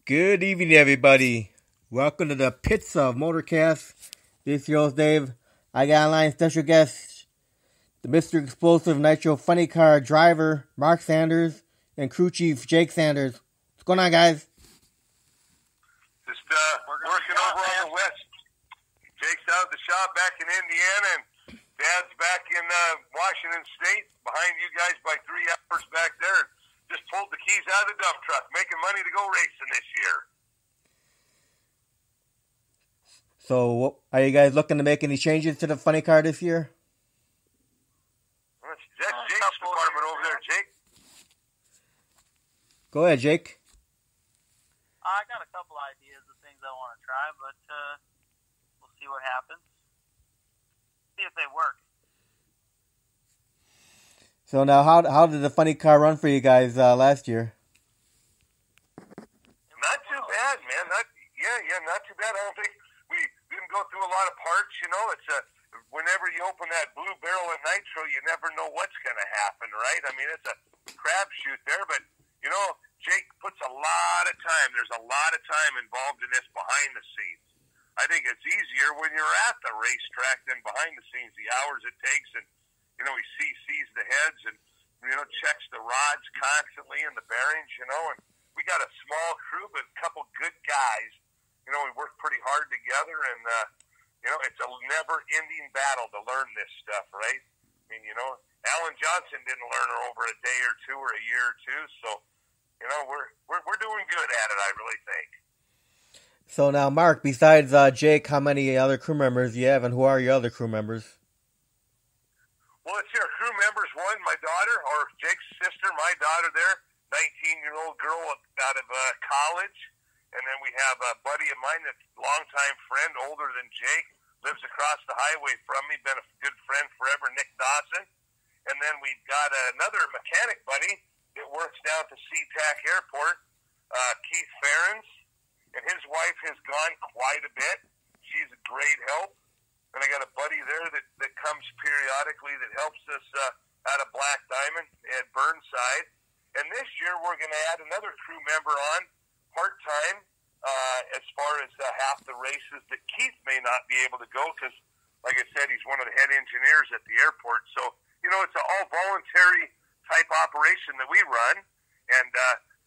Good evening, everybody. Welcome to the pits of Motorcast. This is your host, Dave. I got online special guest, the Mr. Explosive Nitro Funny Car driver, Mark Sanders, and crew chief, Jake Sanders. What's going on, guys? Just working over on the west. Jake's out at the shop back in Indiana, and Dad's back in Washington State, behind you guys by 3 hours back there. Just pulled the keys out of the dump truck, making money to go racing this year. So, are you guys looking to make any changes to the funny car this year? That's Jake's department over there, Jake. Go ahead, Jake. I got a couple ideas of things I want to try, but we'll see what happens. See if they work. So now, how did the funny car run for you guys last year? Not too bad, man. Not too bad. I don't think we didn't go through a lot of parts. You know, it's whenever you open that blue barrel of Nitro, you never know what's going to happen, right? I mean, it's a crapshoot there, but you know, Jake puts a lot of time. There's a lot of time involved in this behind the scenes. I think it's easier when you're at the racetrack than behind the scenes. The hours it takes, and you know, he sees the heads and, you know, checks the rods constantly and the bearings, you know, and we got a small crew, but a couple good guys. You know, we work pretty hard together, and, you know, it's a never-ending battle to learn this stuff, right? I mean, you know, Alan Johnson didn't learn her over a day or two or a year or two, so, you know, we're doing good at it, I really think. So now, Mark, besides Jake, how many other crew members do you have, and who are your other crew members? Well, it's your crew members. One, my daughter, or Jake's sister, my daughter there, 19-year-old girl out of college. And then we have a buddy of mine that's a longtime friend, older than Jake, lives across the highway from me, been a good friend forever, Nick Dawson. And then we've got another mechanic buddy that works down at the SeaTac Airport, Keith Ferens. And his wife has gone quite a bit. She's a great help. And I got a buddy there that comes periodically that helps us out of Black Diamond at Burnside. And this year we're going to add another crew member on part-time as far as half the races that Keith may not be able to go because, like I said, he's one of the head engineers at the airport. So, you know, it's an all-voluntary type operation that we run. And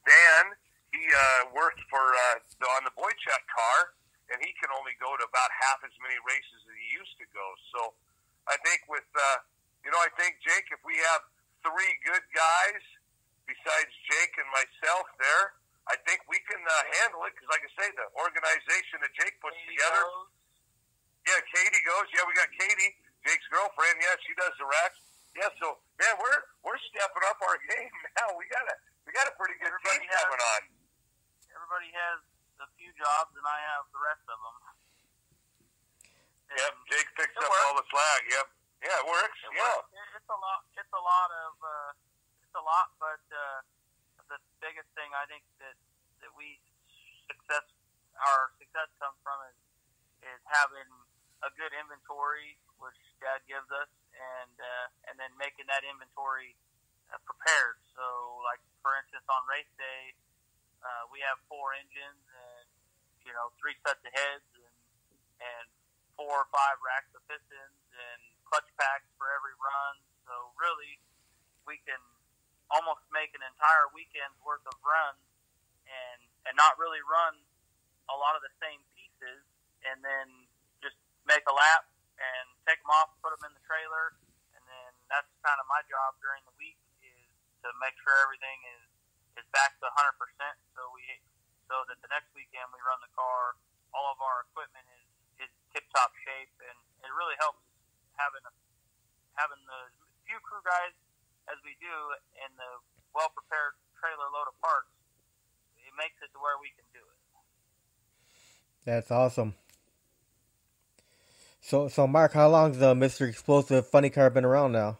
Dan, he worked for on the Boychuk car, and he can only go to about half as many races as he used to go. So I think with, you know, I think, Jake, if we have 3 good guys besides Jake and myself there, I think we can handle it because, like I say, the organization that Jake puts together. Yeah, Katie goes. Yeah, we got Katie, Jake's girlfriend. Yeah, she does the racks. Yeah, so, man, we're stepping up our game now. We got a pretty good team coming on. Everybody has a few jobs, and I have the rest of them. And yep, Jake picks up all the slack. Yep, yeah, it works. Works. It's a lot, but the biggest thing I think that our success comes from is having a good inventory, which Dad gives us, and then making that inventory prepared. So, like for instance, on race day, we have 4 engines and, you know, 3 sets of heads and 4 or 5 racks of pistons and clutch packs for every run. So really, we can almost make an entire weekend's worth of runs and not really run a lot of the same pieces, and then just make a lap and take them off, put them in the trailer, and then that's kind of my job during the week is to make sure everything is back to 100%, so that the next weekend we run the car, all of our equipment is tip-top shape, and it really helps having the few crew guys as we do and the well-prepared trailer load of parts. It makes it to where we can do it. That's awesome. So Mark, how long's the Mr. Explosive Funny Car been around now?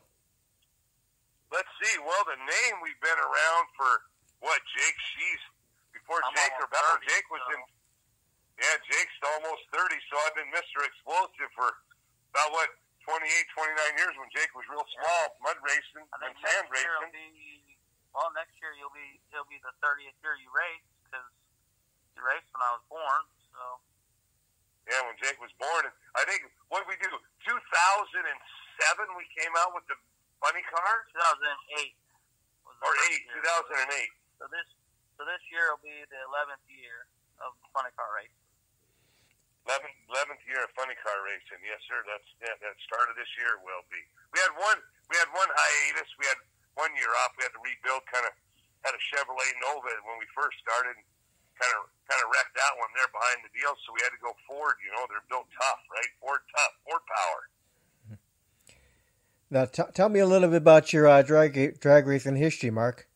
Let's see. Well, the name we've been around for what, Jake? Before Jake or better, Jake was in. Yeah, Jake's almost 30, so I've been Mr. Explosive for about 28, 29 years when Jake was real small, mud racing and sand racing. Next year it'll be the 30th year you race because he raced when I was born. So. Yeah, when Jake was born. I think, what did we do? 2007 we came out with the funny car? 2008. Or 2008. So this year will be the 11th year of funny car racing. 11th year of funny car racing. Yes, sir. That started this year. Will be. We had one hiatus. We had 1 year off. We had to rebuild. Kind of had a Chevrolet Nova when we first started. Kind of wrecked that one there behind the deal. So we had to go Ford. You know, they're built tough, right? Ford power. Now, tell me a little bit about your drag racing history, Mark.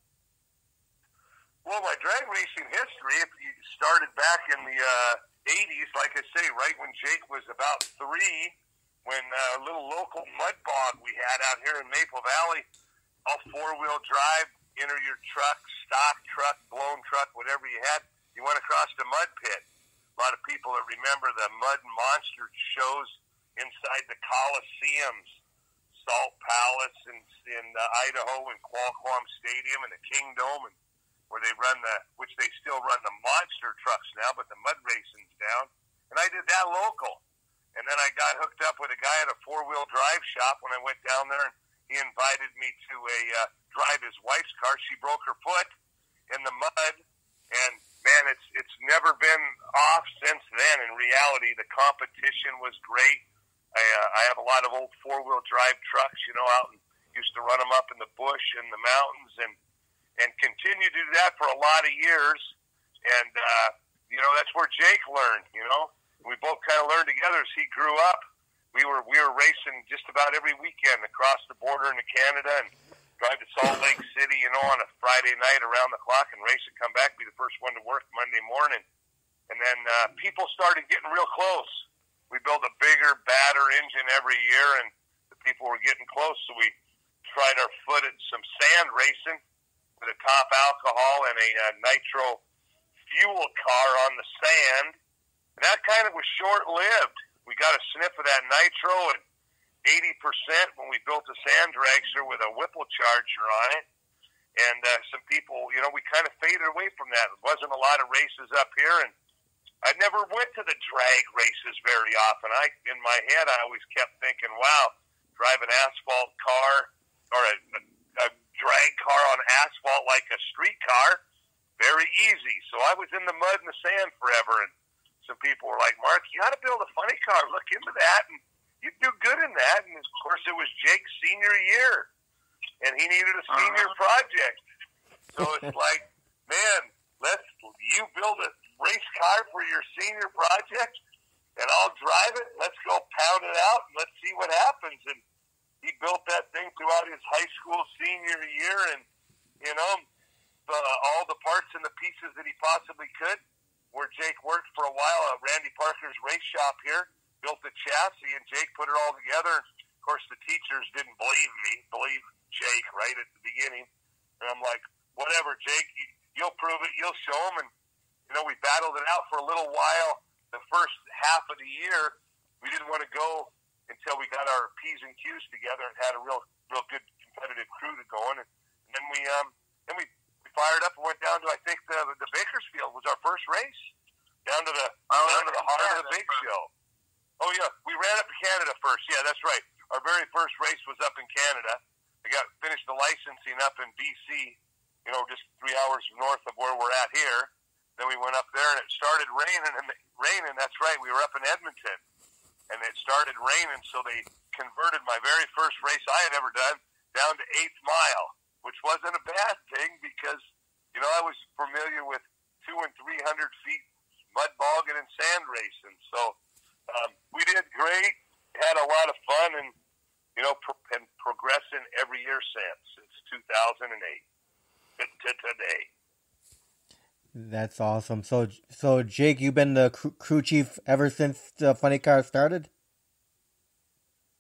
Well, my drag racing history, if you started back in the 80s, like I say, right when Jake was about 3, when a little local mud bog we had out here in Maple Valley, all 4-wheel drive, enter your truck, stock truck, blown truck, whatever you had, you went across the mud pit. A lot of people that remember the mud monster shows inside the Coliseums, Salt Palace in Idaho, and Qualcomm Stadium and the Kingdome, and where they which they still run the monster trucks now, but the mud racing's down. And I did that local. And then I got hooked up with a guy at a 4-wheel drive shop when I went down there, and he invited me to drive his wife's car. She broke her foot in the mud, and man, it's never been off since then. In reality, the competition was great. I have a lot of old 4-wheel drive trucks, you know, out and used to run them up in the bush and the mountains, and continued to do that for a lot of years. And, you know, that's where Jake learned, you know. We both kind of learned together as he grew up. We were racing just about every weekend across the border into Canada and drive to Salt Lake City, you know, on a Friday night around the clock and race and come back, be the first one to work Monday morning. And then people started getting real close. We built a bigger, badder engine every year, and the people were getting close, so we tried our foot at some sand racing with a top alcohol and a nitro fuel car on the sand. And that kind of was short-lived. We got a sniff of that nitro at 80% when we built a sand dragster with a Whipple charger on it. And some people, you know, we kind of faded away from that. There wasn't a lot of races up here, and I never went to the drag races very often. In my head, I always kept thinking, wow, drive an asphalt car or a drag car on asphalt like a street car, very easy. So I was in the mud and the sand forever, and some people were like, Mark, you got to build a funny car. Look into that, and you'd do good in that. And, of course, it was Jake's senior year, and he needed a senior project. So it's like, man, you build a race car for your senior project, and I'll drive it. Let's go pound it out, and let's see what happens. And he built that thing throughout his high school senior year, and, you know, all the parts and the pieces that he possibly could. Where Jake worked for a while at Randy Parker's race shop here, built the chassis, and Jake put it all together. Of course, the teachers didn't believe Jake right at the beginning. And I'm like, whatever, Jake, you'll prove it, you'll show them. And, you know, we battled it out for a little while. The first half of the year, we didn't want to go until we got our P's and Q's together and had a real good competitive crew to go in. And then we fired up and went down to, I think, the Bakersfield was our first race, down to the heart of the big show. Oh, yeah, we ran up to Canada first. Yeah, that's right. Our very first race was up in Canada. We finished the licensing up in B.C., you know, just 3 hours north of where we're at here. Then we went up there, and it started raining, that's right, we were up in Edmonton. And it started raining, so they converted my very first race I had ever done down to 8th Mile, which wasn't a bad thing because, you know, I was familiar with 200 and 300 feet mud bogging and sand racing. So we did great, had a lot of fun, and, you know, and progressing every year since 2008 to today. That's awesome. So Jake, you've been the crew chief ever since the funny car started?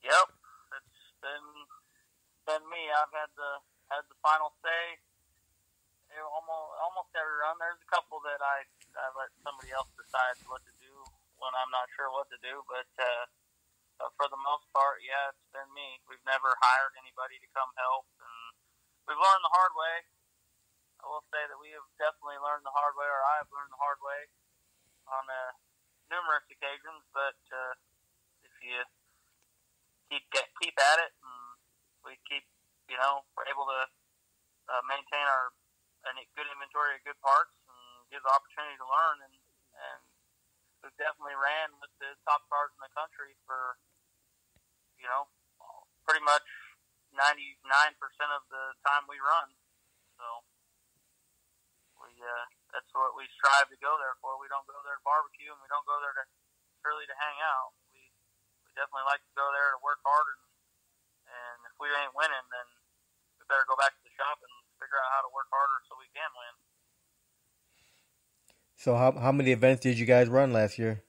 Yep, it's been me. I've had the final say. Almost every run. There's a couple that I let somebody else decide what to do when I'm not sure what to do. But for the most part, yeah, it's been me. We've never hired anybody to come help, and we've learned the hard way. I will say that we have definitely learned the hard way, or I have learned the hard way. on numerous occasions, but if you keep at it, and we keep, we're able to maintain our good inventory of good parts and give the opportunity to learn, and we've definitely ran with the top cars in the country for, pretty much 99% of the time we run. So that's what we strive to go there for. We don't go there to barbecue, and we don't go there purely to hang out. We definitely like to go there to work hard, and if we ain't winning, then we better go back to the shop and figure out how to work harder so we can win. So how many events did you guys run last year?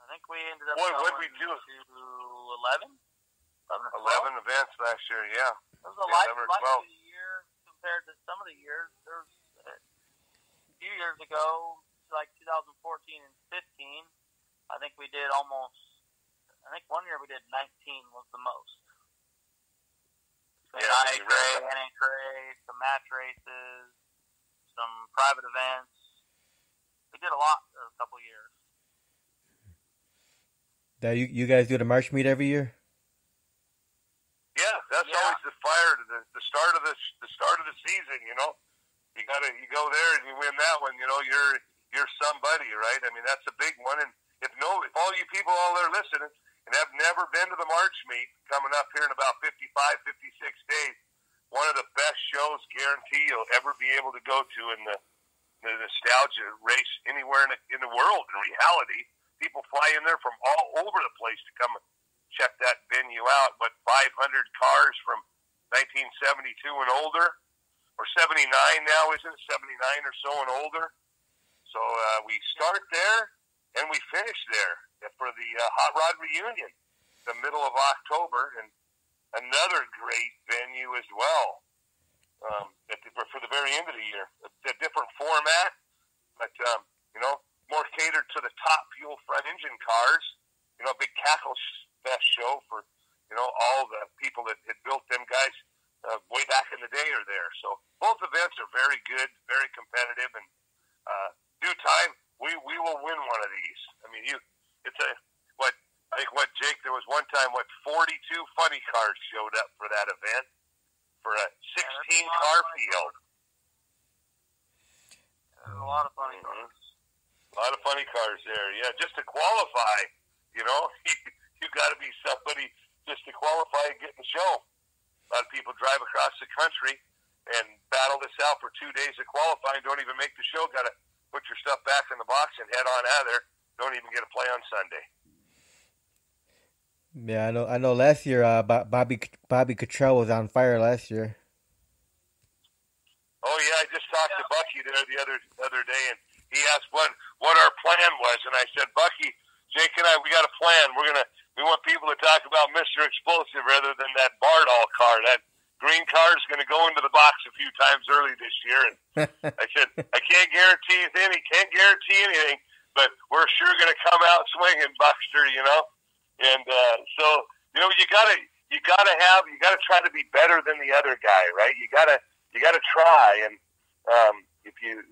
I think we ended up what did we do? To 11? 11 events last year, yeah. It was a light year compared to some of the years. There was a few years ago, like 2014 and 15, I think we did one year we did 19 was the most. Yeah, NHRA, some match races, some private events. We did a lot a couple of years. Now you guys do the March meet every year? Yeah, that's always the fire to the start of the season. You go there and you win that one. You're somebody, right? I mean, that's a big one. And if all you people all there listening and have never been to the March meet coming up here in about 55, 56 days, one of the best shows, guarantee you'll ever be able to go to in the nostalgia race anywhere in the world. In reality, people fly in there from all over the place to come check that venue out. But 500 cars from 1972 and older, or 79 now, isn't it? 79 or so and older. So we start there and we finish there for the Hot Rod Reunion, the middle of October, and another great venue as well for the very end of the year. A different format, but more catered to the top fuel front engine cars. Big cackle fest show for all the people that had built them guys way back in the day are there. So both events are very good, very competitive, and due time we will win one of these. I mean, Jake, there was one time 42 funny cars showed up for that event for a 16-car field. There's a lot of funny cars. A lot of funny cars there, yeah. Just to qualify, you got to be somebody just to qualify and get in the show. A lot of people drive across the country and battle this out for 2 days of qualifying, don't even make the show, got to put your stuff back in the box and head on out of there, don't even get a play on Sunday. Yeah, I know. Last year, Bobby Cottrell was on fire last year. Oh yeah, I just talked to Bucky there the other day, and he asked what our plan was, and I said, Bucky, Jake and I, we got a plan. We want people to talk about Mr. Explosive rather than that Bardall car. That green car is going to go into the box a few times early this year, and I said, I can't guarantee anything, but we're sure going to come out swinging, Buckster, And so you gotta try to be better than the other guy, right? You gotta try, and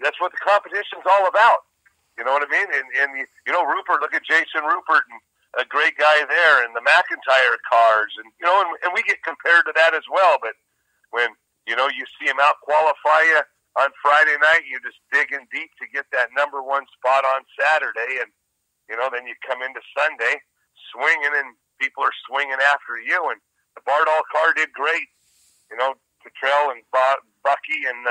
that's what the competition's all about. You know what I mean? And Rupert, look at Jason Rupert, and a great guy there, and the McIntyre cars, and we get compared to that as well. But when you see him out qualify you on Friday night, you're just digging deep to get that number one spot on Saturday, and then you come into Sunday swinging, and people are swinging after you. And the Bardall car did great. Cottrell and Bucky and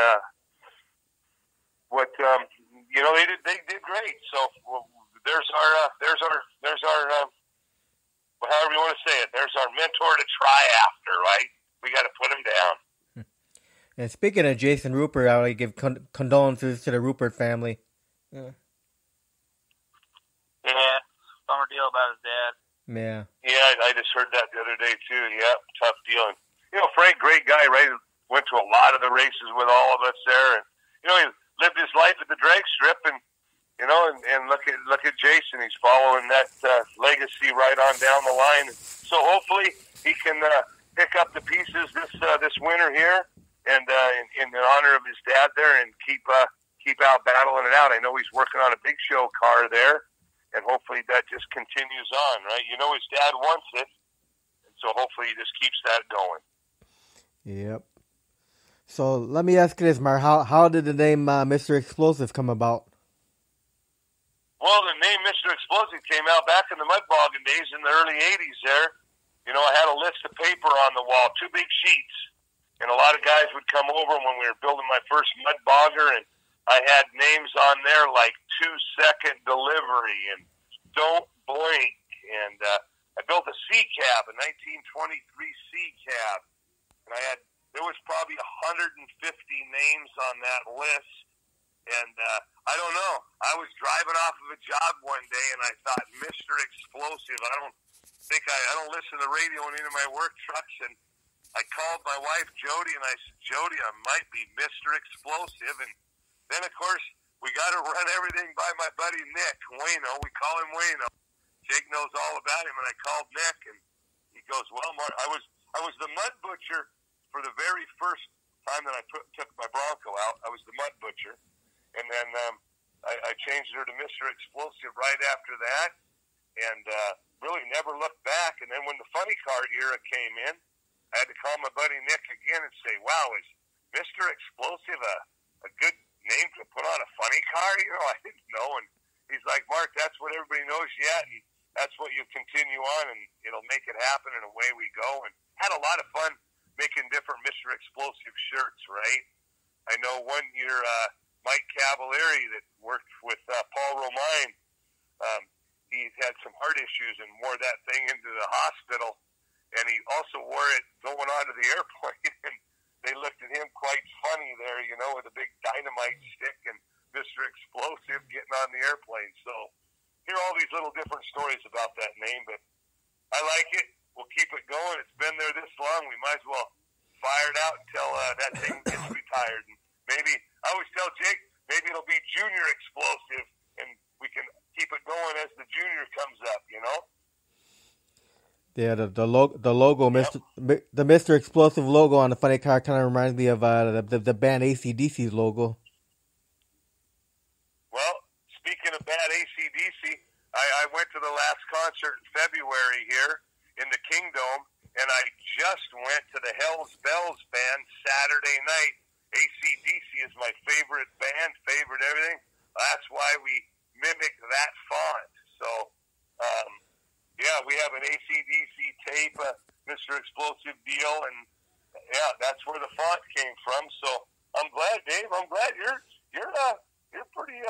they did great. So there's our however you want to say it. There's our mentor to try after, right? We got to put him down. And speaking of Jason Rupert, I want to give condolences to the Rupert family. Yeah, bummer deal about his dad. Yeah. Yeah, I just heard that the other day too. Yeah, tough deal. And Frank, great guy, right? Went to a lot of the races with all of us there, and he lived his life at the drag strip, and look at Jason. He's following that legacy right on down the line. So hopefully he can pick up the pieces this winter here, and in honor of his dad there, and keep keep out battling it out. I know he's working on a big show car there, and hopefully that just continues on, right? You know, his dad wants it, and so hopefully he just keeps that going. Yep. So let me ask you this, Mark. How did the name Mr. Explosive come about? Well, the name Mr. Explosive came out back in the mud bogging days in the early 80s there. You know, I had a list of paper on the wall, 2 big sheets, and a lot of guys would come over when we were building my first mud bogger, and I had names on there like 2-second delivery and don't blink, and I built a C cab, a 1923 C cab, and there was probably 150 names on that list. And I don't know. I was driving off of a job one day, and I thought, Mr. Explosive. I don't listen to the radio in any of my work trucks. And I called my wife, Jody, and I said, Jody, I might be Mr. Explosive. And then, of course, we got to run everything by my buddy Nick Wayno. We call him Wayno. Jake knows all about him, and I called Nick, and he goes, well, Mark, I was the mud butcher for the very first time that I took my Bronco out. I was the mud butcher. And then I changed her to Mr. Explosive right after that, and really never looked back. And then when the funny car era came in, I had to call my buddy Nick again and say, wow, is Mr. Explosive a good name to put on a funny car? You know, I didn't know. And he's like, Mark, that's what everybody knows yet, and that's what you continue on, and it'll make it happen, and away we go. And had a lot of fun making different Mr. Explosive shirts, right? I know one year Mike Cavalieri that worked with Paul Romine, he had some heart issues and wore that thing into the hospital, and he also wore it going onto the airplane, and they looked at him quite funny there, you know, with a big dynamite stick and Mr. Explosive getting on the airplane. So hear all these little different stories about that name, but I like it. We'll keep it going. It's been there this long. We might as well fire it out until that thing gets retired. And maybe, I always tell Jake, maybe it'll be Junior Explosive, and we can keep it going as the Junior comes up, you know? Yeah, the logo, yep. The Mr. Explosive logo on the funny car kind of reminds me of the band AC/DC's logo. Well, speaking of band AC/DC, I went to the last concert in February here in the Kingdome, and I just went to the Hells Bells band Saturday night. AC/DC is my favorite band, favorite everything. That's why we mimic that font. So, yeah, we have an AC/DC tape, Mr. Explosive deal, and yeah, that's where the font came from. So I'm glad, Dave. I'm glad you're pretty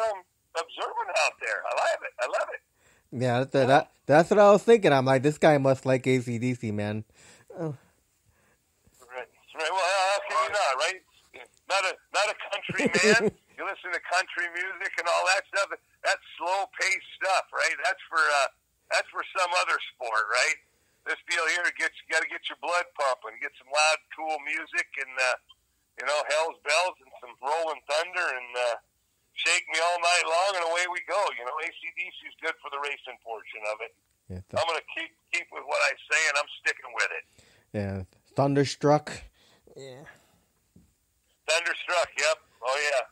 observant out there. I love it. Yeah, that's what I was thinking. I'm like, this guy must like AC/DC, man. Oh. Right. Well, how can you not, right? Not a country man. You listen to country music and all that stuff. That's slow-paced stuff, right? That's for some other sport, right? This deal here you got to get your blood pumping, get some loud, cool music, and Hell's Bells and some Rolling Thunder, and shake me all night long, and away we go. You know, AC/DC is good for the racing portion of it. Yeah, I'm going to keep with what I say, and I'm sticking with it. Yeah, Thunderstruck. Yeah. Thunderstruck, yep. Oh, yeah.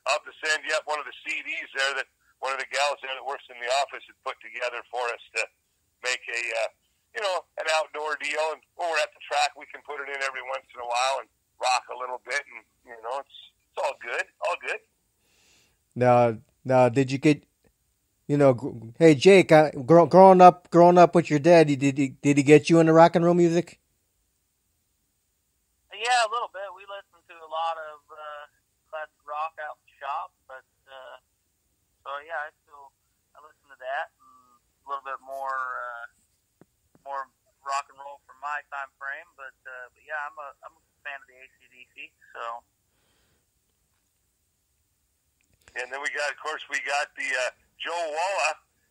I'll have to send you up one of the CDs there that one of the gals there that works in the office had put together for us to make an outdoor deal. And when we're at the track, we can put it in every once in a while and rock a little bit, and, it's all good, Now, did you get, hey, Jake, growing up with your dad, did he get you into rock and roll music? Yeah, a little bit. We listened to a lot of classic rock out in the shop, but so yeah, I listen to that and a little bit more rock and roll from my time frame. But yeah, I'm a fan of the AC/DC. So. And then we got the Joe Walla.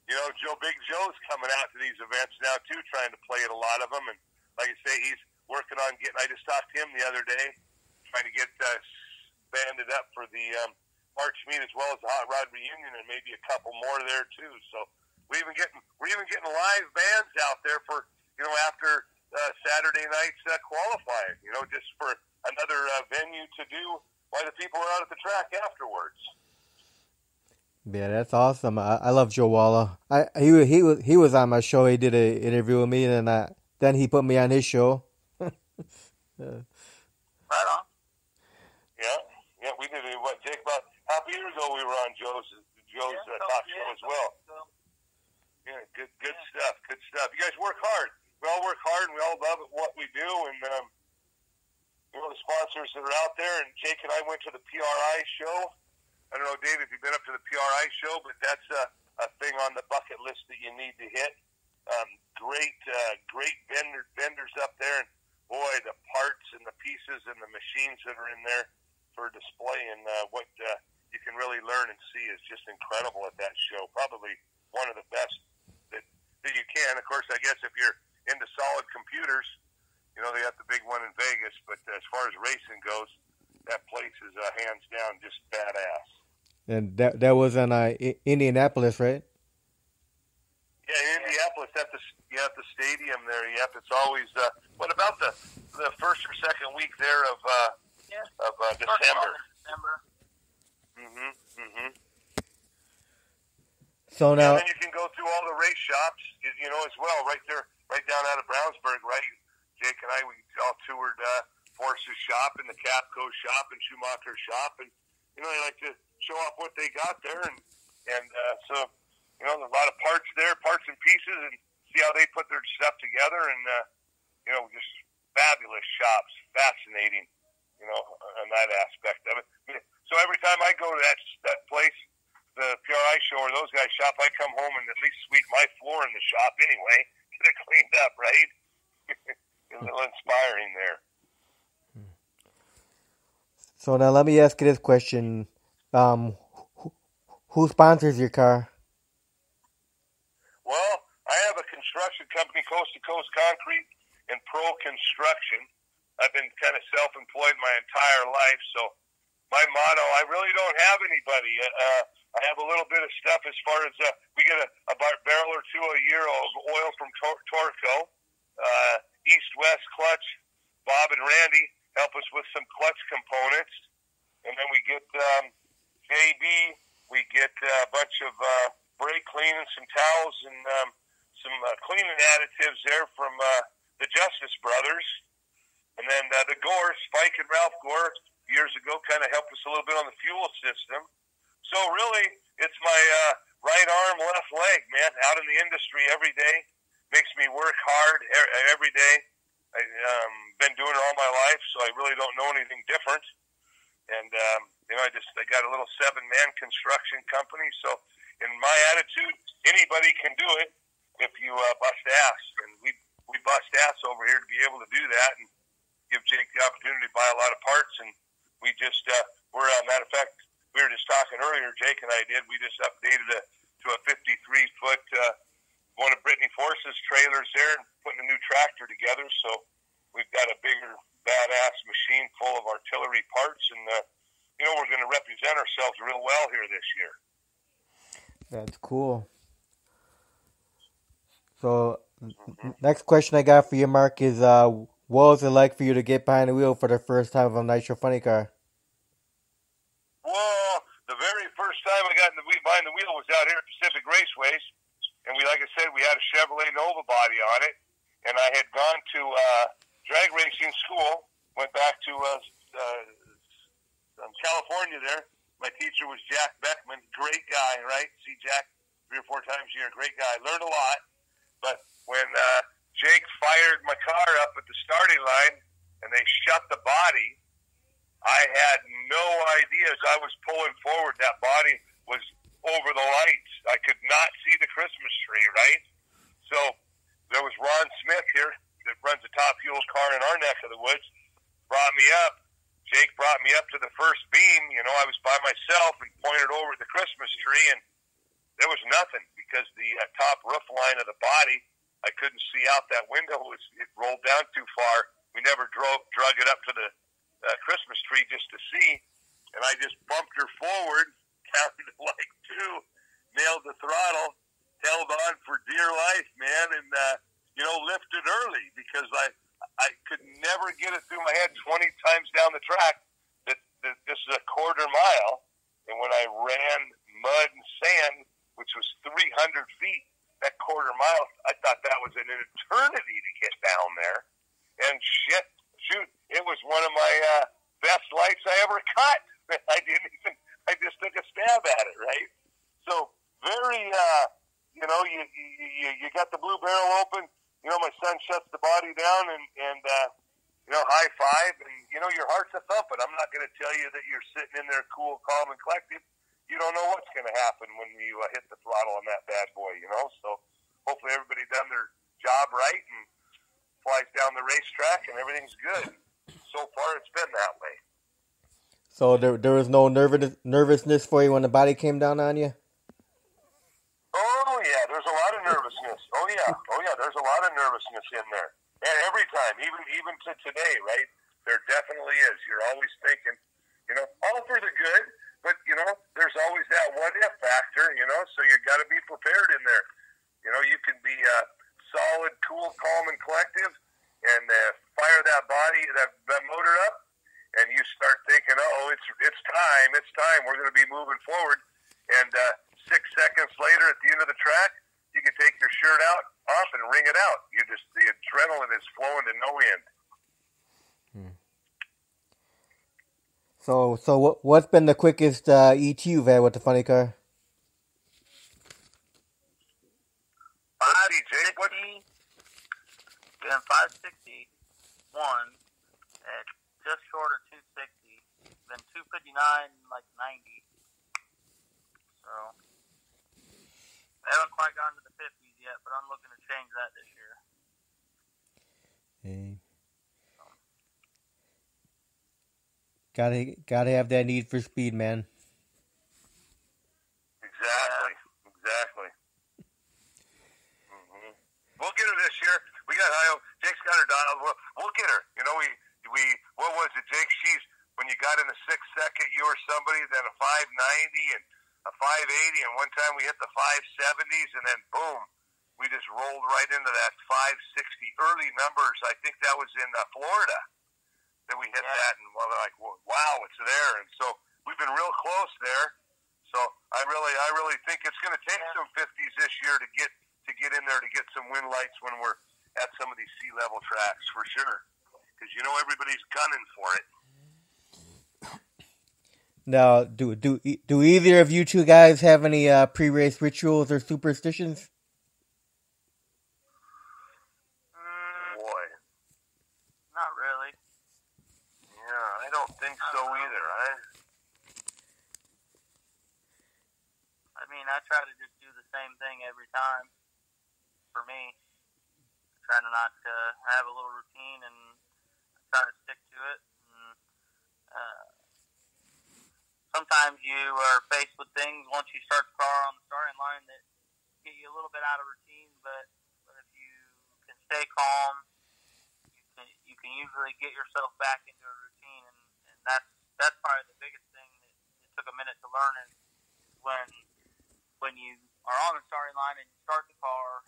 Big Joe's coming out to these events now too, trying to play at a lot of them. And like I say, he's working on getting. I just talked to him the other day, trying to get banded up for the March meet as well as the Hot Rod reunion, and maybe a couple more there too. So we're even getting live bands out there for after Saturday night's qualifying. Just for another venue to do while the people are out at the track afterwards. Yeah, that's awesome. I love Joe Walla. He was on my show. He did an interview with me, and then he put me on his show. Right on. Yeah, yeah, we did it. What, Jake? About half a year ago, we were on Joe's talk show as well. So, Yeah, good stuff. Good stuff. You guys work hard. We all work hard, and we all love what we do. And the sponsors that are out there. And Jake and I went to the PRI show. I don't know, Dave, if you've been up to the PRI show, but that's a thing on the bucket list that you need to hit. Great vendors up there, and boy, the parts and the pieces and the machines that are in there for display and what you can really learn and see is just incredible at that show. Probably one of the best that you can. Of course, I guess if you're into solid computers, they have the big one in Vegas. But as far as racing goes, that place is hands down just badass. And that was in Indianapolis, right? Yeah, in Indianapolis at the stadium there. Yep, it's always what about the first or second week there of December? So now, and then you can go through all the race shops, as well, right there, right down out of Brownsburg, right? Jake and I, we all toured Force's shop and the Capco shop and Schumacher's shop, and they like to show off what they got there, and so there's a lot of parts there, parts and pieces, and see how they put their stuff together, and just fabulous shops, fascinating, on that aspect of it. So every time I go to that place, the PRI show or those guys shop, I come home and at least sweep my floor in the shop anyway, get it cleaned up, right? It's a little inspiring there. So now let me ask you this question: who sponsors your car? Well, I have a construction company, Coast to Coast Concrete and Pro Construction. I've been kind of self-employed my entire life, so my motto, I really don't have anybody. I have a little bit of stuff as far as we get a barrel or two a year of oil from Torco. East-West Clutch, Bob and Randy help us with some clutch components. And then we get JB, we get a bunch of brake clean and some towels and some cleaning additives there from the Justice Brothers. And then the Gore, Spike and Ralph Gore, years ago kind of helped us a little bit on the fuel system. So really, it's my right arm, left leg, man, out in the industry every day. Makes me work hard every day. I've been doing it all my life, so I really don't know anything different. And, I got a little 7-man construction company. So in my attitude, anybody can do it if you bust ass. And we bust ass over here to be able to do that and give Jake the opportunity to buy a lot of parts. And we just, matter of fact, we were just talking earlier, Jake and I did, we just updated to a 53-foot one of Brittany Force's trailers there and putting a new tractor together. So we've got a bigger, badass machine full of artillery parts, and we're going to represent ourselves real well here this year. That's cool. So, next question I got for you, Mark, is what was it like for you to get behind the wheel for the first time of a Nitro Funny Car? Well, the very first time I got behind the wheel was out here at Pacific Raceways. And like I said, we had a Chevrolet Nova body on it. And I had gone to drag racing school, went back to California there. My teacher was Jack Beckman, great guy, right? See Jack 3 or 4 times a year, great guy. Learned a lot. But when Jake fired my car up at the starting line and they shut the body, I had no idea as I was pulling forward, that body was over the lights. I could not see the Christmas tree, right? So there was Ron Smith here that runs a Top Fuel car in our neck of the woods, brought me up. Jake brought me up to the first beam. I was by myself and pointed over at the Christmas tree, and there was nothing because the top roof line of the body, I couldn't see out that window. It rolled down too far. We never drug it up to the Christmas tree just to see, and I just bumped her forward, counted like 2, nailed the throttle, held on for dear life, man, and lifted early because I could never get it through my head 20 times down the track that this is a quarter mile, and when I ran mud and 100 feet, that quarter mile, I thought that was an eternity to get down there. And shoot, it was one of my best lights I ever cut. I just took a stab at it, right? So very, you got the blue barrel open. My son shuts the body down and high five, and your heart's a thumping. I'm not going to tell you that you're sitting in there cool, calm, and collected. You don't know what's going to happen when you hit the throttle on that bad boy. So hopefully everybody done their job right and flies down the racetrack and everything's good. So far, it's been that way. So there was no nervousness for you when the body came down on you? Oh, yeah, there's a lot of nervousness. Oh, yeah, there's a lot of nervousness in there. And every time, even to today, right, there definitely is. You're always thinking, all for the good, but, there's always that what-if factor, so you got to be prepared in there. You can be solid, cool, calm, and collective, and fire that body, that motor up, and you start thinking, it's time, we're going to be moving forward. And 6 seconds later at the end of the track, you can take your shirt off and wring it out. The adrenaline is flowing to no end. So what's been the quickest ET you've had with the funny car? Jake, what? Been 561 at just short of 260. Been 259 like 90. So I haven't quite gotten to the 50s yet, but I'm looking to change that this year. Hey. Gotta have that need for speed, man. Exactly. Mm-hmm. We'll get her this year. We got Jake's got her dialed. We'll get her. We what was it, Jake? When you got in the 6 second, you were somebody, then a 590 and a 580, and one time we hit the 570s, and then boom, we just rolled right into that 560 early numbers. I think that was in Florida that we hit that, and we're like, wow, it's there. And so we've been real close there. So I really think it's going to take some 50s this year to get in there to get some win lights when we're at some of these sea-level tracks for sure, because everybody's gunning for it. Now, do either of you two guys have any pre-race rituals or superstitions? Boy, not really. Yeah, I don't think so either. I try to just do the same thing every time. For me, trying to not have a little routine and try to stick to it. And, sometimes you are faced with things once you start the car on the starting line that get you a little bit out of routine, but if you can stay calm, you can usually get yourself back into a routine, and that's probably the biggest thing that it took a minute to learn is when you are on the starting line and you start the car,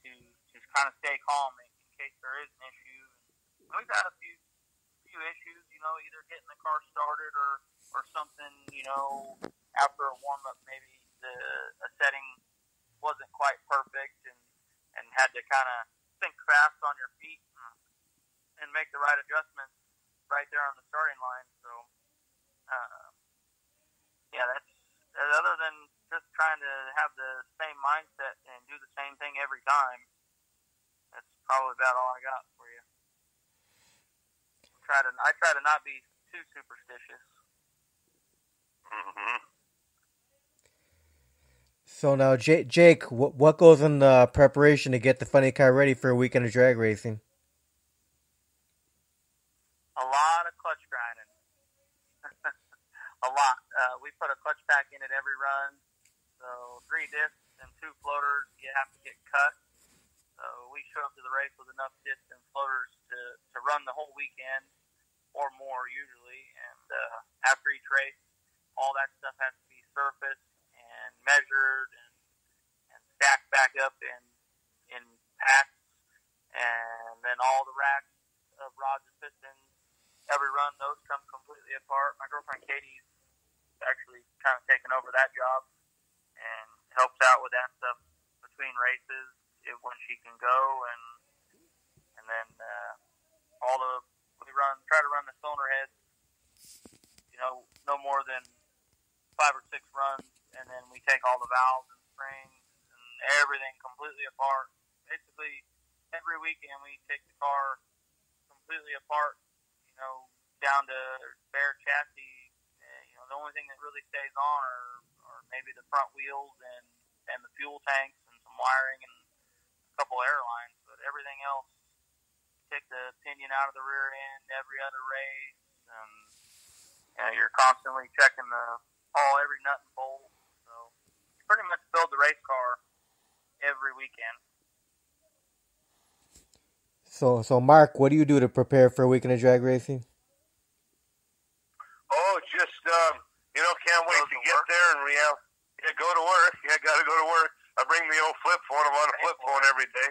to just kind of stay calm in case there is an issue. And we've had a few issues, either getting the car started or something, after a warm-up, maybe a setting wasn't quite perfect and had to kind of think fast on your feet and make the right adjustments right there on the starting line. So, that's other than just trying to have the same mindset and do the same thing every time, that's probably about all I got for you. I try to not be too superstitious. Mm-hmm. So now, Jake, what goes in the preparation to get the funny car ready for a weekend of drag racing? A lot of clutch grinding. A lot. We put a clutch pack in at every run. So 3 discs and 2 floaters you have to get cut. So we show up to the race with enough discs and floaters to run the whole weekend or more usually. And after each race, all that stuff has to be surfaced and measured and stacked back up in packs. And then all the racks of rods and pistons, every run, those come completely apart. My girlfriend Katie's actually kind of taken over that job and helps out with that stuff between races when she can go, and then we try to run the cylinder heads, no more than 5 or 6 runs, and then we take all the valves and springs and everything completely apart. Basically, every weekend we take the car completely apart, down to bare chassis. The only thing that really stays on are maybe the front wheels and the fuel tanks and some wiring and a couple air lines, but everything else, take the pinion out of the rear end every other race, and you're constantly checking every nut and bolt. So you pretty much build the race car every weekend. So Mark, what do you do to prepare for a weekend of drag racing? Oh, just can't wait to get there and go to work. Yeah, got to go to work. I bring the old flip phone. I'm on a flip phone every day.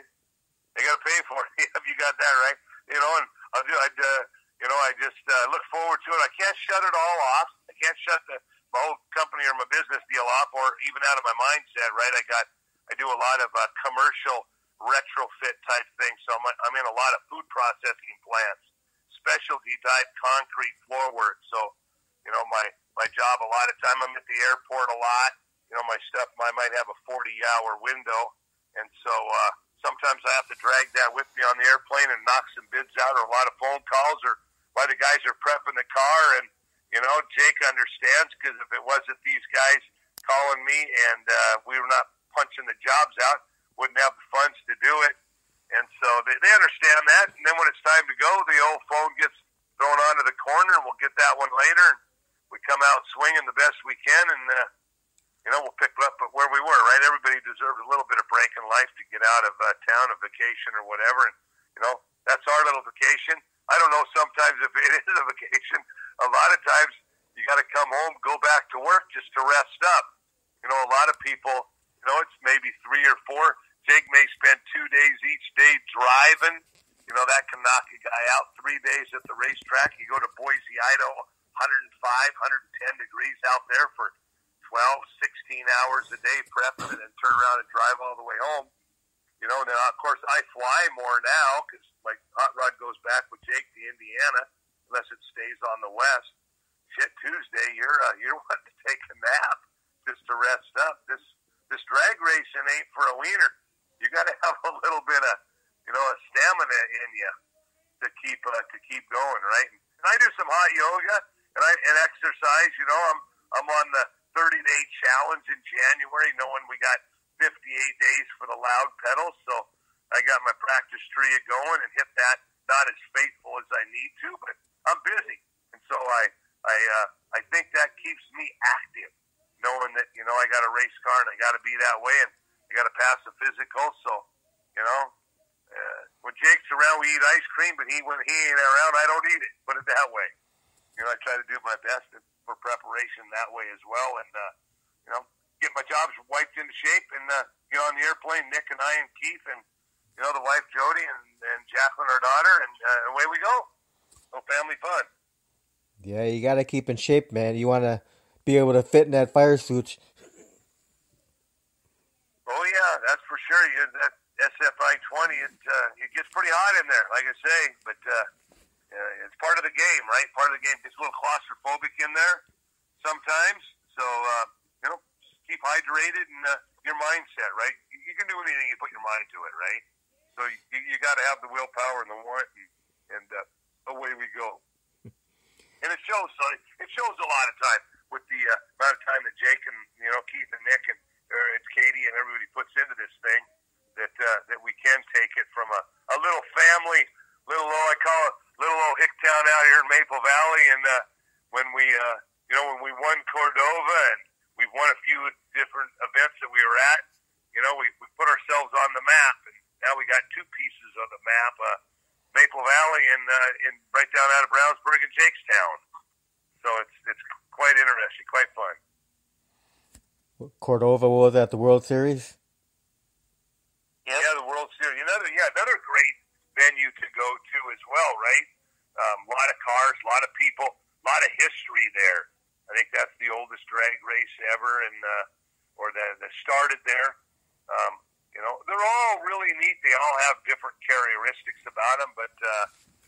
They got to pay for it. Yep, you got that right. And I just look forward to it. I can't shut it all off. I can't shut my whole company or my business deal off, or even out of my mindset. Right? I do a lot of commercial retrofit type things. So I'm in a lot of food processing plants, specialty type concrete floor work. So my job, a lot of time I'm at the airport a lot. My stuff, I might have a 40-hour window, and so sometimes I have to drag that with me on the airplane and knock some bids out, or a lot of phone calls, or while the guys are prepping the car. And Jake understands, because if it wasn't these guys calling me and we were not punching the jobs out, wouldn't have the funds to do it. And so they understand that. And then when it's time to go, the old phone gets thrown onto the corner, and we'll get that one later. And we come out swinging the best we can, and we'll pick up where we were. Right? Everybody deserves a little bit of break in life to get out of town, a vacation or whatever. And that's our little vacation. I don't know sometimes if it is a vacation. A lot of times you got to come home, go back to work just to rest up. A lot of people, it's maybe 3 or 4. Jake may spend 2 days each day driving. That can knock a guy out. 3 days at the racetrack. You go to Boise, Idaho, 105, 110 degrees out there for 12, 16 hours a day prepping, and then turn around and drive all the way home. Now, of course, I fly more now because my hot rod goes back with Jake to Indiana, unless it stays on the west. Shit, Tuesday, you're wanting to take a nap just to rest up. This drag racing ain't for a wiener. You got to have a little bit of, a stamina in you to keep going, right? And I do some hot yoga and exercise. I'm on the 30-day challenge in January, knowing we got 58 days for the loud pedals. So I got my practice trio going and hit that, not as faithful as I need to, but I'm busy. And so I think that keeps me active, knowing that, I got a race car and I got to be that way, and I got to pass the physical. So, when Jake's around, we eat ice cream, but when he ain't around, I don't eat it. Put it that way. I try to do my best for preparation that way as well, and get my jobs wiped into shape, and get on the airplane. Nick and I and Keith and the wife Jody and Jacqueline, our daughter, and away we go. So family fun. Yeah, you got to keep in shape, man. You want to be able to fit in that fire suit. Oh yeah, that's for sure. That SFI 20, it gets pretty hot in there, like I say, but it's part of the game, right? Part of the game. It's a little claustrophobic in there sometimes, so just keep hydrated and your mindset, right? You can do anything you put your mind to it, right? So you got to have the willpower and the want, and away we go. And it shows. So it shows a lot of time with the amount of time that Jake and Keith and Nick and it's Katie and everybody puts into this thing, that we can take it from a little family, I call it little old hick town out here in Maple Valley. And when we won Cordova, and we've won a few different events that we were at, we put ourselves on the map, and now we got 2 pieces on the map, Maple Valley and right down out of Brownsburg and Jakestown. So it's quite interesting, quite fun. Cordova was at the World Series? Yep. Yeah, the World Series. Another great venue to go to as well, right? A lot of cars, a lot of people, a lot of history there. I think that's the oldest drag race ever, and or that started there. They're all really neat. They all have different characteristics about them, but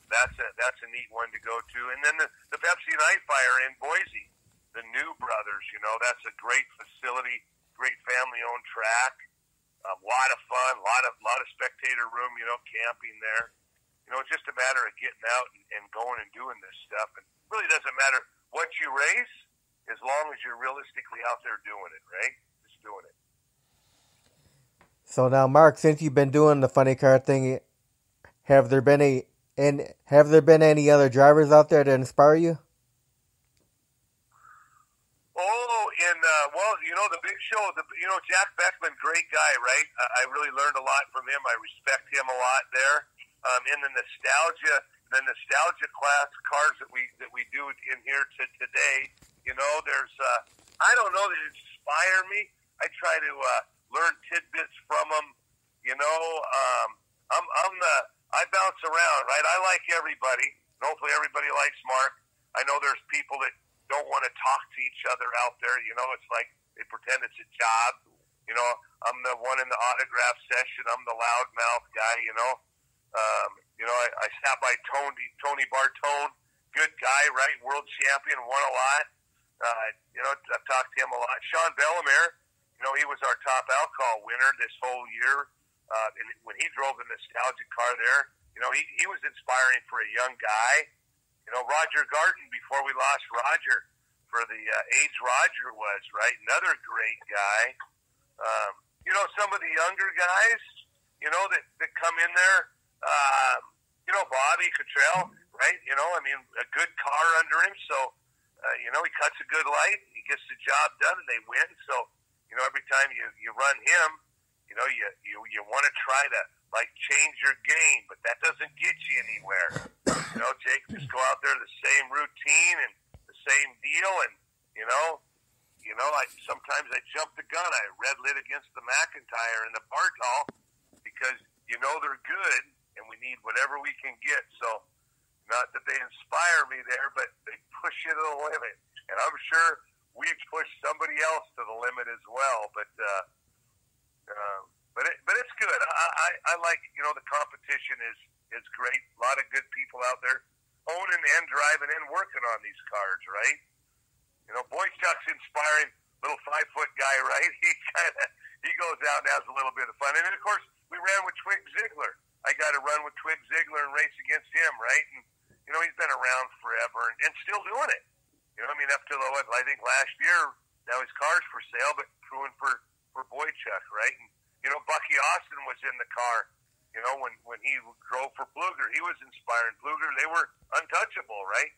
that's a neat one to go to. And then the Pepsi Night Fire in Boise, the New Brothers. That's a great facility, great family-owned track. A lot of fun, a lot of spectator room. Camping there. It's just a matter of getting out and going and doing this stuff. And it really doesn't matter what you race, as long as you're realistically out there doing it, right? Just doing it. So now, Mark, since you've been doing the funny car thing, have there been any other drivers out there that inspire you? The big show, Jack Beckman, great guy, right? I really learned a lot from him. I respect him a lot there. In the nostalgia class cars that we do in here today, there's I don't know, that inspire me. I try to learn tidbits from them. I bounce around, right? I like everybody. And hopefully everybody likes Mark. I know there's people that don't want to talk to each other out there. It's like they pretend it's a job. I'm the one in the autograph session. I'm the loudmouth guy. I sat by Tony Bartone, good guy, right? World champion, won a lot. I've talked to him a lot. Sean Bellemare, he was our top alcohol winner this whole year. And when he drove the nostalgic car there, he was inspiring for a young guy. Roger Garten, before we lost Roger, for the age Roger was, right? Another great guy. Some of the younger guys, that come in there, Bobby Cottrell, right? A good car under him. So, he cuts a good light. He gets the job done, and they win. So, every time you run him, you want to try to, change your game, but that doesn't get you anywhere. Jake, just go out there the same routine and the same deal, and, sometimes I jump the gun. I red lit against the McIntyre and the Bartol because, they're good, and we need whatever we can get. So, not that they inspire me there, but they push you to the limit. And I'm sure we've pushed somebody else to the limit as well. But it's good. I like, the competition is great. A lot of good people out there owning and driving and working on these cars, right? Boychuk's inspiring, little 5-foot guy, right? He goes out and has a little bit of fun. And then, of course, we ran with Twig Ziegler. I got to run with Twig Ziegler and race against him, right? And, he's been around forever and still doing it. Up to I think last year, now his car's for sale, but crewing for Boychuk, right? And, Bucky Austin was in the car, when he drove for Pfluger. He was inspiring Pfluger. They were untouchable, right?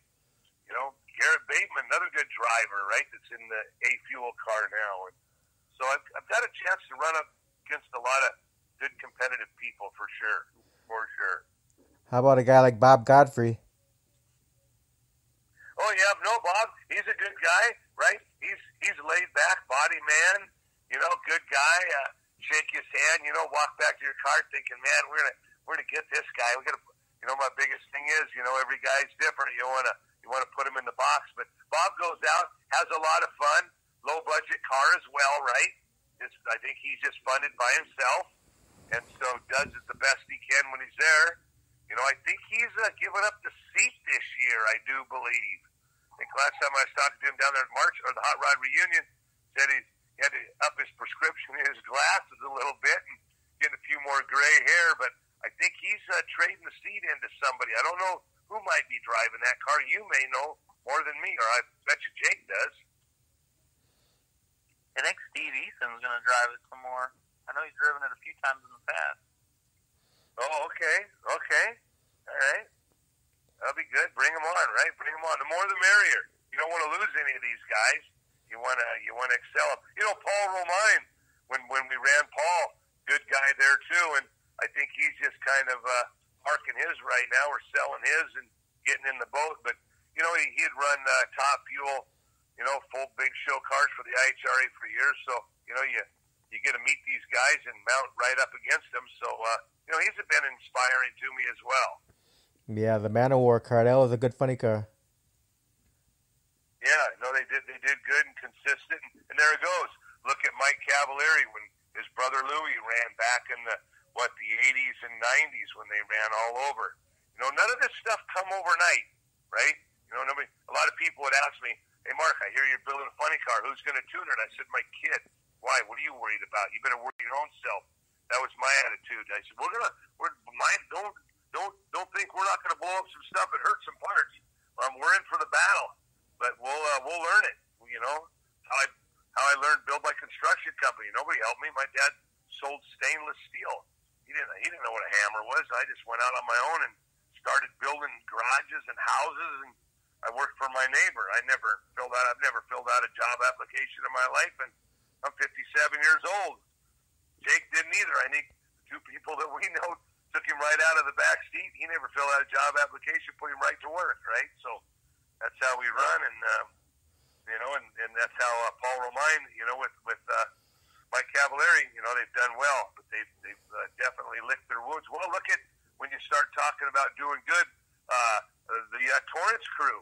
Garrett Bateman, another good driver, right, that's in the A-Fuel car now. And so I've got a chance to run up against a lot of good competitive people for sure. How about a guy like Bob Godfrey? Oh, yeah, no, Bob, he's a good guy, right? He's laid back, body man, good guy. Shake his hand, walk back to your car thinking, man, we're gonna get this guy. We're gonna, my biggest thing is, every guy's different. You wanna put him in the box, but Bob goes out, has a lot of fun, low budget car as well, right? I think he's just funded by himself, and so does it the best he can when he's there. I think he's given up the seat this year. I do believe. I think last time I was talking to him down there in March or the Hot Rod reunion, said he had to up his prescription in his glasses a little bit and get a few more gray hair, but I think he's trading the seat into somebody. I don't know who might be driving that car. You may know more than me, or I bet you Jake does. I think Steve Eason's going to drive it some more. I know he's driven it a few times in the past. Oh, okay. All right. That'll be good. Bring them on, right? Bring them on. The more the merrier. You don't want to lose any of these guys. You want to excel them. Paul Romine, when we ran Paul, good guy there too, and I think he's just kind of parking his right now or selling his and getting in the boat. But he'd run Top Fuel, full big show cars for the IHRA for years. So you get to meet these guys and mount right up against them. So he's been inspiring to me as well. Yeah, the Man of War car, that was a good funny car. Yeah, no, they did good and consistent. And there it goes. Look at Mike 90s when they ran all over. None of this stuff come overnight, right? Nobody. A lot of people would ask me, "Hey, Mark, I hear you're building a funny car. Who's going to tune it?" I said, "My kid." Why? What are you worried about? You better worry your own self. That was my attitude. I said, don't think we're not going to blow up some stuff and hurt some parts. We're in for the battle, but we'll learn it. How I learned build by construction company. Nobody helped me. My dad sold stainless steel. He didn't know what a hammer was. I just went out on my own and started building garages and houses, and I worked for my neighbor. I've never filled out a job application in my life, and I'm 57 years old. Jake didn't either. I think the two people that we know took him right out of the back seat. He never filled out a job application, put him right to work, right? So that's how we run, and and that's how Paul Romine, with Mike Cavallari, they've done well, but they've definitely licked their wounds. Well, look at when you start talking about doing good, the Torrance crew.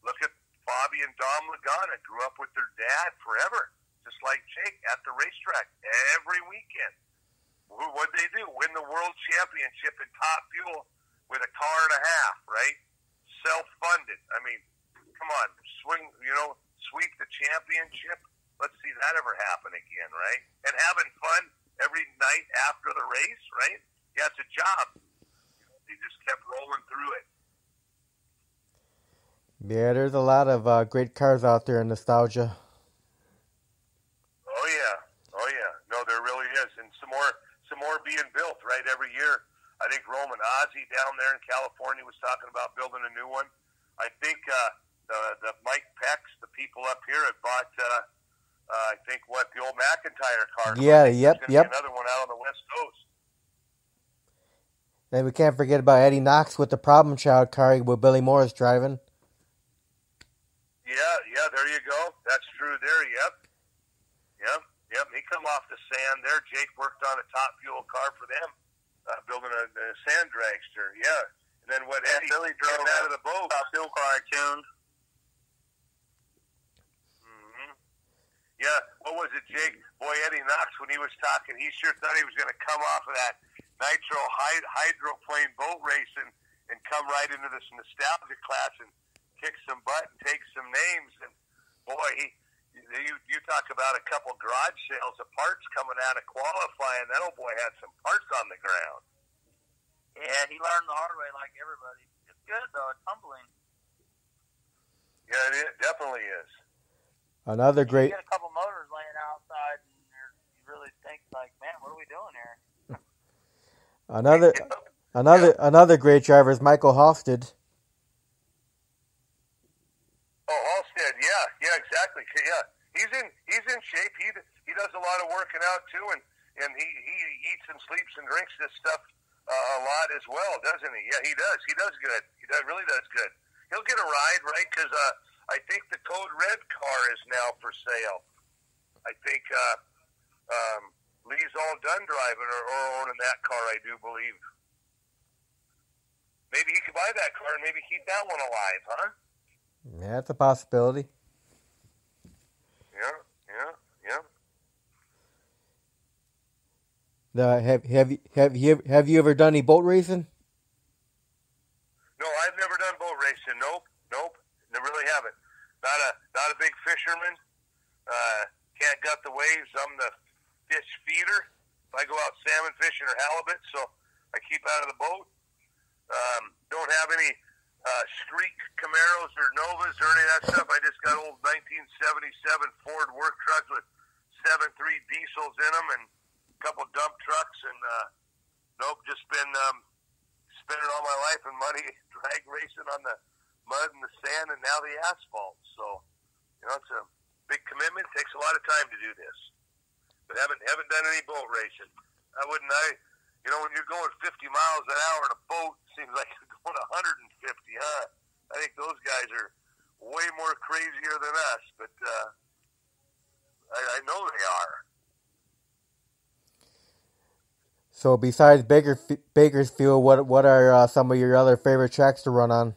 Look at Bobby and Dom Lagana, grew up with their dad forever, just like Jake, at the racetrack every weekend. What'd they do? Win the world championship in Top Fuel with a car and a half, right? Self-funded. I mean, come on, sweep the championship. Let's see that ever happen again, right? And having fun every night after the race, right? Yeah, it's a job. They just kept rolling through it. Yeah, there's a lot of great cars out there in nostalgia. Oh yeah. No, there really is, and some more being built right every year. I think Roman Ozzie down there in California was talking about building a new one. I think the Mike Pecks, the people up here, had bought. I think the old McIntyre car. Yeah, yep. Another one out on the West Coast. And we can't forget about Eddie Knox with the Problem Child car with Billy Morris driving. Yeah, there you go. That's true there, yep. He come off the sand there. Jake worked on a Top Fuel car for them, building a sand dragster, yeah. And then Eddie Billy drove out of the boat. Top Fuel car I tuned. Mm-hmm. Yeah, what was it, Jake? Boy, Eddie Knox, when he was talking, he sure thought he was going to come off of that Nitro hydroplane boat race and come right into this nostalgia class and kick some butt and take some names. And boy, you talk about a couple garage sales of parts coming out of qualifying. That old boy had some parts on the ground. Yeah, he learned the hard way like everybody. It's good, though. It's humbling. Yeah, it definitely is. Another great... You get a couple motors laying outside, and you really think, like, man, what are we doing here? Another great driver is Michael Halstead. Oh, Halstead, yeah, exactly. Yeah, he's in shape. He does a lot of working out too, and he eats and sleeps and drinks this stuff a lot as well, doesn't he? Yeah, he does. He does good. Really does good. He'll get a ride, right? Because I think the Code Red car is now for sale. I think Lee's all done driving or owning that car, I do believe. Maybe he could buy that car and maybe keep that one alive, huh? Yeah, it's a possibility. Yeah. Have you ever done any boat racing? No, I've never done boat racing. Nope. Never really haven't. Not a big fisherman. Can't gut the waves. I'm the fish feeder. I go out salmon fishing or halibut, so I keep out of the boat. Don't have any streak Camaros or Novas or any of that stuff. I just got old 1977 Ford work trucks with 7.3 diesels in them and a couple dump trucks, and just been spending all my life in muddy drag racing on the mud and the sand and now the asphalt. So, it's a big commitment. It takes a lot of time to do this. But haven't done any boat racing. When you're going 50 miles an hour in a boat, it seems like you're going 150, huh? I think those guys are way more crazier than us, but I know they are. So besides Bakersfield, what are some of your other favorite tracks to run on?